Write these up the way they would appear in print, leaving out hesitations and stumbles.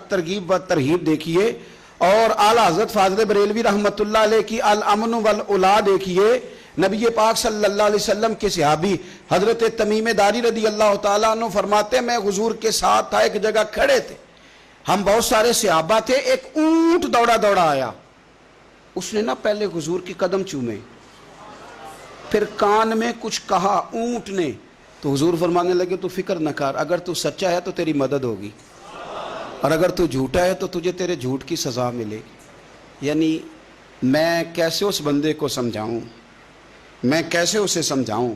तरगीब व तरहीब देखिए, और आला हज़रत फाज़िल बरेलवी रहमतुल्लाह अलैह की अल अमन वल उला देखिए। नबी पाक सल्लल्लाहु अलैहि वसल्लम के सहाबी हज़रत तमीम दारी रदी अल्लाह ताला अन्हु फरमाते, मैं हुजूर के साथ था, एक जगह खड़े थे, हम बहुत सारे सहाबा थे, एक ऊंट दौड़ा दौड़ा आया, उसने ना पहले हुजूर की कदम चूमे, फिर कान में कुछ कहा ऊंट ने, तो हुजूर फरमाने लगे तू फिक्र न कर, अगर तू सच्चा है तो तेरी मदद होगी, और अगर तू झूठा है तो तुझे तेरे झूठ की सज़ा मिलेगी। यानी मैं कैसे उस बंदे को समझाऊं, मैं कैसे उसे समझाऊं,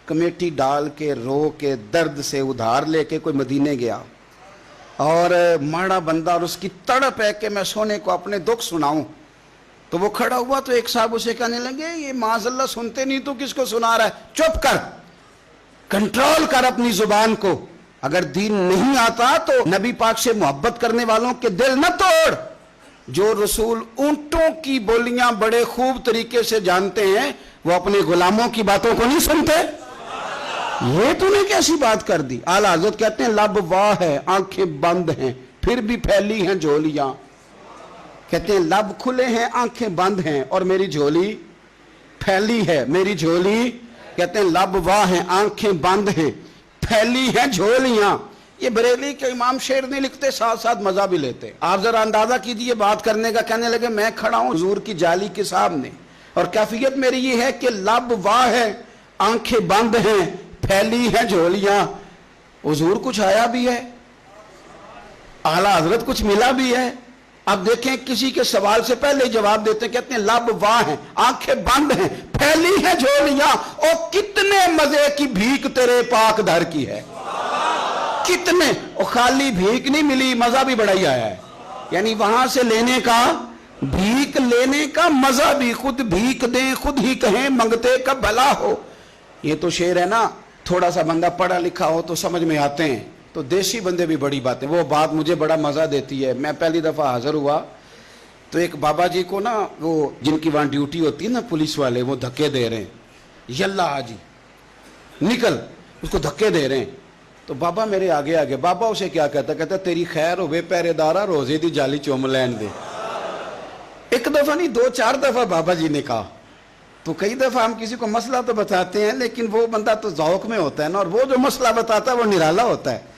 कमेटी डाल के रो के दर्द से उधार लेके कोई मदीने गया और माड़ा बंदा, और उसकी तड़प है कि मैं सोने को अपने दुख सुनाऊं, तो वो खड़ा हुआ तो एक साहब उसे कहने लगे ये माज़अल्लाह सुनते नहीं तो किसको सुना रहा है, चुप कर, कंट्रोल कर अपनी जुबान को, अगर दीन नहीं आता तो नबी पाक से मोहब्बत करने वालों के दिल न तोड़। जो रसूल ऊंटों की बोलियां बड़े खूब तरीके से जानते हैं वो अपने गुलामों की बातों को नहीं सुनते। ये तूने कैसी बात कर दी। आला हज़रत कहते हैं लब वाह है, आंखें बंद हैं, फिर भी फैली हैं झोलियां। कहते हैं लब खुले हैं, आंखें बंद हैं, और मेरी झोली फैली है, मेरी झोली, कहते हैं लब वाह है, आंखें बंद हैं, फैली हैं झोलियां। ये बरेली के इमाम शेर नहीं लिखते, साथ साथ मजा भी लेते। आप जरा अंदाजा कीजिए बात करने का। कहने लगे मैं खड़ा हूं हुजूर की जाली के सामने, और कैफियत मेरी ये है कि लब वाह है, आंखें बंद हैं, फैली हैं झोलियां। हुजूर कुछ आया भी है, आला हजरत कुछ मिला भी है। अब देखें किसी के सवाल से पहले जवाब देते हैं, कहते हैं लब वाह है, आंखें बंद हैं, फैली हैं झोलियां, और कितने मजे की भीख तेरे पाक दर की है, कितने। और खाली भीख नहीं मिली, मजा भी बड़ा ही आया है। यानी वहां से लेने का, भीख लेने का मजा भी, खुद भीख दें खुद ही कहें मंगते का भला हो। ये तो शेर है ना, थोड़ा सा बंदा पढ़ा लिखा हो तो समझ में आते हैं, तो देसी बंदे भी बड़ी बातें। वो बात मुझे बड़ा मजा देती है। मैं पहली दफा हाजिर हुआ तो एक बाबा जी को ना, वो जिनकी वहां ड्यूटी होती है ना पुलिस वाले, वो धक्के दे रहे हैं, यल्ला हाजी निकल, उसको धक्के दे रहे हैं। तो बाबा मेरे आगे आगे, बाबा उसे क्या कहता, कहता तेरी खैर हो वे पहरेदारा, रोजे दी जाली चुम लैन दे। एक दफा नहीं, दो चार दफा बाबा जी ने कहा। तो कई दफा हम किसी को मसला तो बताते हैं, लेकिन वो बंदा तो ज़ौक़ में होता है ना, और वो जो मसला बताता है वो निराला होता है।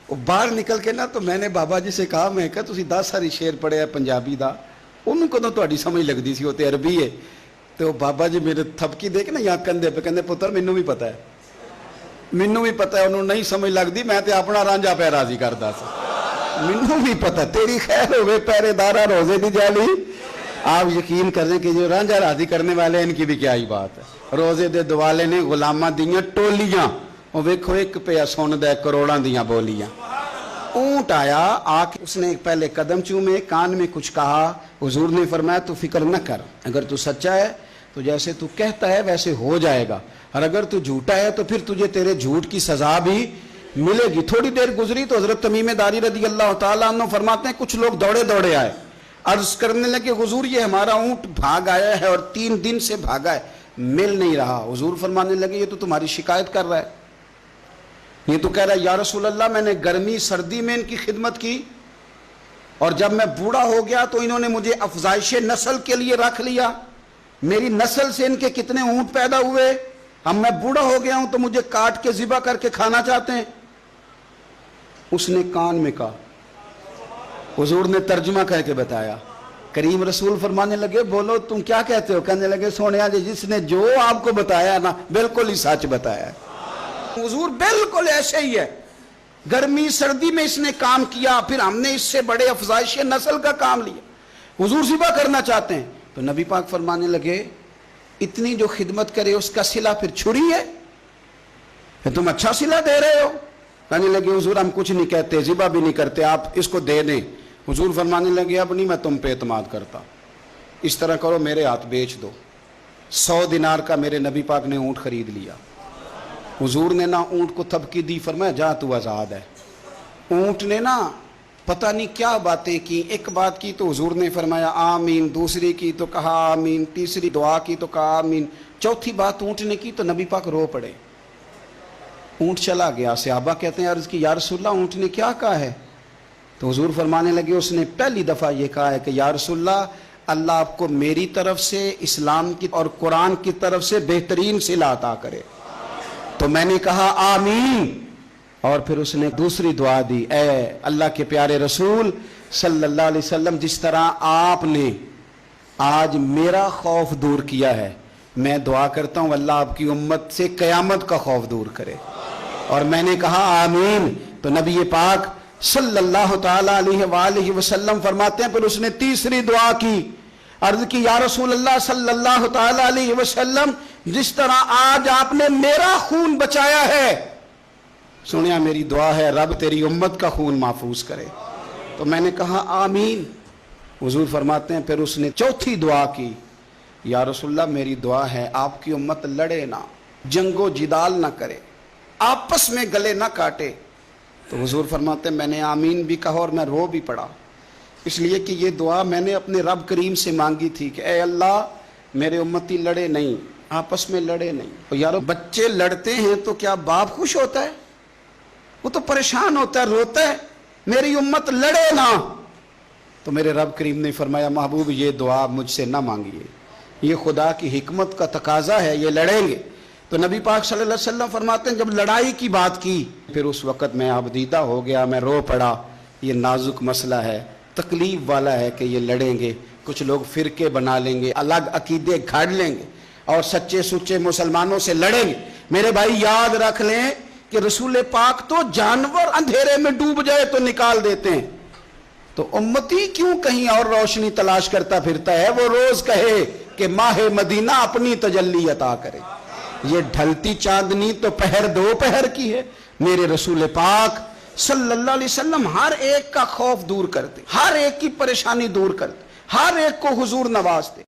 वो बाहर निकल के ना, तो मैंने बाबा जी से कहा, मैं कहा तुसी 10 सारी शेर पढ़े पंजाबी दा, उनको तो तुहाडी समझ लगदी सी, वो तो अरबी है। तो बाबा जी मेरे थपकी देख ना यहाँ कंधे पे, कहते पुत्र मैनू भी पता है, मैनू भी पता है, उन्होंने नहीं समझ लगती, मैं तो अपना रांझा पै राजी करदा सी, मैनू भी पता तेरी खैर होवे पहरेदारा रोजे दी जाली। आप यकीन करें कि जो रांझा राजी करने वाले इनकी भी क्या ही बात है। रोजे दे दुआले ने गुलामां दियां टोलियां, वो वेखो एक पे सुनदा करोड़ां दियां बोलियां। ऊंट आया, आके उसने पहले कदम चूमे, कान में कुछ कहा। हुजूर ने फरमाया तू फिक्र न कर, अगर तू सच्चा है तो जैसे तू कहता है वैसे हो जाएगा, और अगर तू झूठा है तो फिर तुझे तेरे झूठ की सजा भी मिलेगी। थोड़ी देर गुजरी तो हजरत तमीम दारी रदी अल्लाह ताला अन्हु फरमाते हैं कुछ लोग दौड़े दौड़े आए, अर्ज करने लगे हुजूर ये हमारा ऊंट भाग आया है और 3 दिन से भागा है, मिल नहीं रहा। हुजूर फरमाने लगे ये तो तुम्हारी शिकायत कर रहा है, ये तो कह रहा है या रसूल अल्लाह मैंने गर्मी सर्दी में इनकी खिदमत की, और जब मैं बूढ़ा हो गया तो इन्होंने मुझे अफजाइश नस्ल के लिए रख लिया, मेरी नस्ल से इनके कितने ऊंट पैदा हुए, अब मैं बूढ़ा हो गया हूं तो मुझे काट के ज़िबा करके खाना चाहते हैं। उसने कान में कहा, हुजूर ने तर्जुमा करके बताया। करीम रसूल फरमाने लगे बोलो तुम क्या कहते हो। कहने लगे सोनिया जी जिसने जो आपको बताया ना बिल्कुल ही सच बताया। हुजूर बिल्कुल ऐसे ही है, गर्मी सर्दी में इसने काम किया, फिर हमने इससे बड़े अफजाइश नस्ल का काम लिया, हुजूर ज़िबा करना चाहते हैं। तो नबी पाक फरमाने लगे इतनी जो खिदमत करे उसका सिला फिर छुरी है, फिर तुम अच्छा सिला दे रहे हो। कहने लगे हुजूर हम कुछ नहीं कहते, ज़िबा भी नहीं करते, आप इसको दे दें। हुजूर फरमाने लगे अब नहीं मैं तुम पे एतमाद करता, इस तरह करो मेरे हाथ बेच दो। 100 दिनार का मेरे नबी पाक ने ऊँट खरीद लिया। हुजूर ने ना ऊँट को थपकी दी, फरमाया जा तू आज़ाद है। ऊँट ने ना पता नहीं क्या बातें की, एक बात की तो हुजूर ने फरमाया आमीन, दूसरी की तो कहा आमीन, तीसरी दुआ की तो कहा आमीन, चौथी बात ऊँट ने की तो नबी पाक रो पड़े। ऊँट चला गया। सहाबा कहते हैं अर्ज़ की या रसूलल्लाह ऊँट ने क्या कहा है। تو حضور فرمانے لگے اس نے پہلی دفعہ یہ کہا ہے کہ یا رسول اللہ، اللہ آپ کو میری طرف سے، اسلام کی اور قرآن کی طرف سے بہترین صلہ عطا کرے۔ تو میں نے کہا آمین، اور پھر اس نے دوسری دعا دی، اے اللہ کے پیارے رسول صلی اللہ علیہ وسلم، جس طرح آپ نے آج میرا خوف دور کیا ہے، میں دعا کرتا ہوں اللہ آپ کی امت سے قیامت کا خوف دور کرے۔ اور میں نے کہا آمین۔ تو نبی پاک صلی اللہ تعالی علیہ وآلہ وسلم فرماتے ہیں پھر اس نے تیسری دعا کی، عرض کی یا رسول اللہ صلی اللہ تعالی علیہ وسلم، جس طرح آج آپ نے میرا خون بچایا ہے، سنیا میری دعا ہے رب تیری امت کا خون محفوظ کرے۔ تو میں نے کہا آمین۔ حضور فرماتے ہیں پھر اس نے چوتھی دعا کی، یا رسول اللہ میری دعا ہے آپ کی امت لڑے نہ، جنگ و جدال نہ کرے، آپس میں گلے نہ کاٹے۔ تو حضور فرماتے ہیں میں نے آمین بھی کہا اور میں رو بھی پڑا، اس لیے کہ یہ دعا میں نے اپنے رب کریم سے مانگی تھی کہ اے اللہ میرے امتی لڑے نہیں، آپس میں لڑے نہیں۔ تو یارو بچے لڑتے ہیں تو کیا باپ خوش ہوتا ہے؟ وہ تو پریشان ہوتا ہے، روتا ہے، میری امت لڑے نہ۔ تو میرے رب کریم نے فرمایا محبوب یہ دعا مجھ سے نہ مانگیے، یہ خدا کی حکمت کا تقاضا ہے، یہ لڑیں گے۔ تو نبی پاک صلی اللہ علیہ وسلم فرماتے ہیں جب لڑائی کی بات کی پھر اس وقت میں عبدیدہ ہو گیا، میں رو پڑا۔ یہ نازک مسئلہ ہے، تکلیف والا ہے کہ یہ لڑیں گے، کچھ لوگ فرقے بنا لیں گے، الگ عقیدے گھاڑ لیں گے اور سچے سچے مسلمانوں سے لڑیں گے۔ میرے بھائی یاد رکھ لیں کہ رسول پاک تو جانور اندھیرے میں ڈوب جائے تو نکال دیتے ہیں، تو امتی کیوں کہیں اور روشنی تلاش کرتا پھرتا ہے؟ وہ روز کہے کہ ماہ مدینہ اپنی تجلی عطا کرے۔ یہ ڈھلتی چاندنی تو پہر دو پہر کی ہے۔ میرے رسول پاک صلی اللہ علیہ وسلم ہر ایک کا خوف دور کرتے، ہر ایک کی پریشانی دور کرتے، ہر ایک کو حضور نوازتے۔